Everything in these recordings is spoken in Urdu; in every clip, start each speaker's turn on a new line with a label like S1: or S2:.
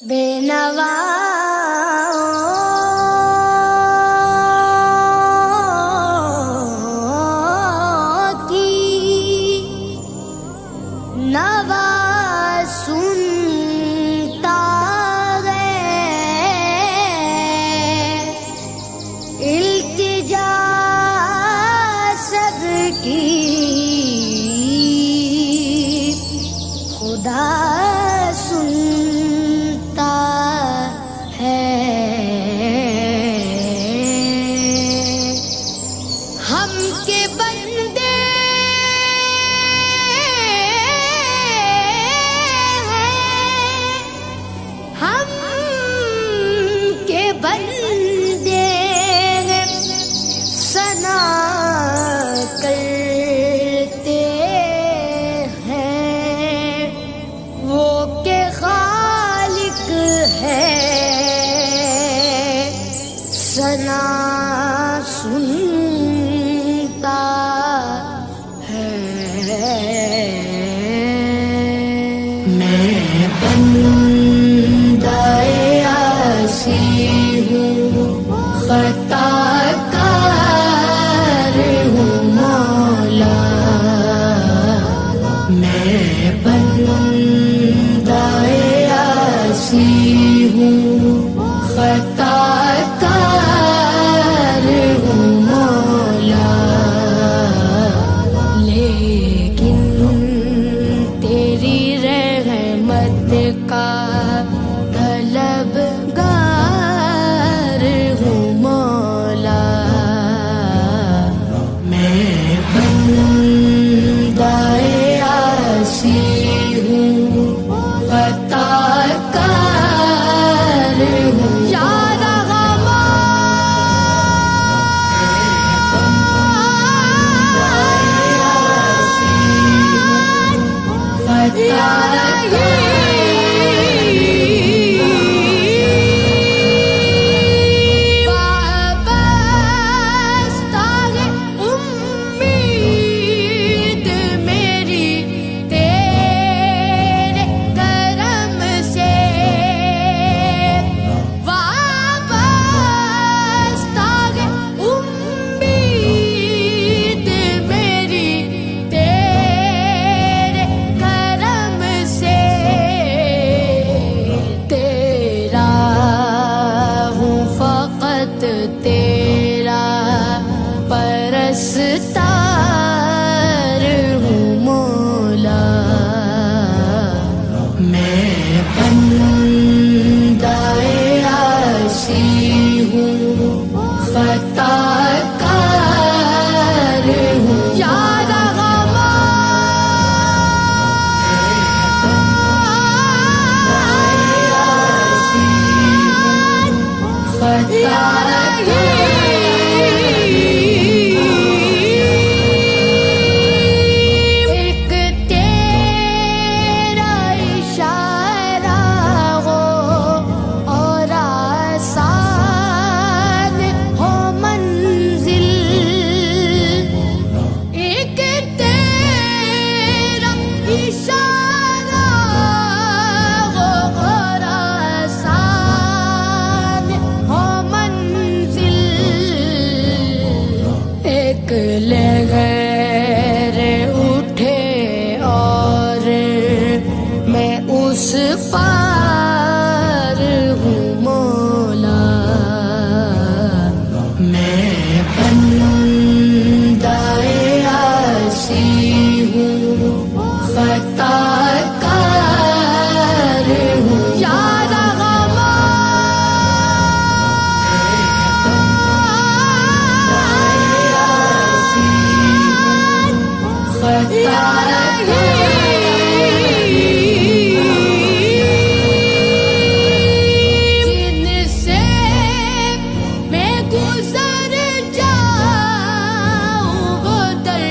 S1: بینوا کی نوا سنتا ہے، التجا سب کی خدا سنتا ہے۔ ہم کے بندے ہیں، ہم کے بندے ہیں، ثنا کرتے ہیں وہ کہ خالق ہے، ثنا سنتا ہے۔ میں بندہ عاصی ہوں، خطا کار ہوں مولا، میں بندہ عاصی ہوں، خطا کار ہوں مولا، لیکن تیری رحمت کا طلبگار ہوں مولا، میں بندہ عاصی ہوں، خطا کار ہوں یا تیرا پرستار ہوں مولا، میں بندہ عاصی ہوں، خطا کار ہوں یا لہر اٹھے اور میں اس پار ہوں مولا، میں بندہ عاصی ہوں، خطا کار ہوں یا جن سے میں گزر جاؤں وہ در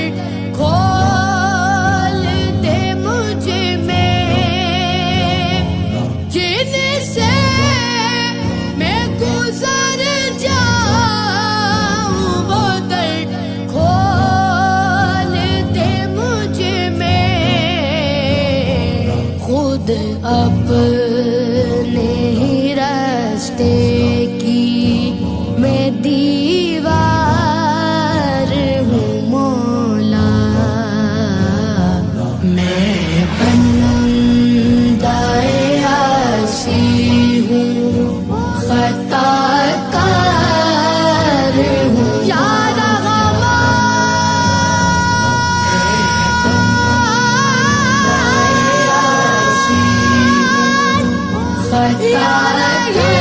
S1: کھول دے مجھ میں، جن سے میں گزر جاؤں وہ در کھول دے مجھ میں، خود اپنے بتا رہے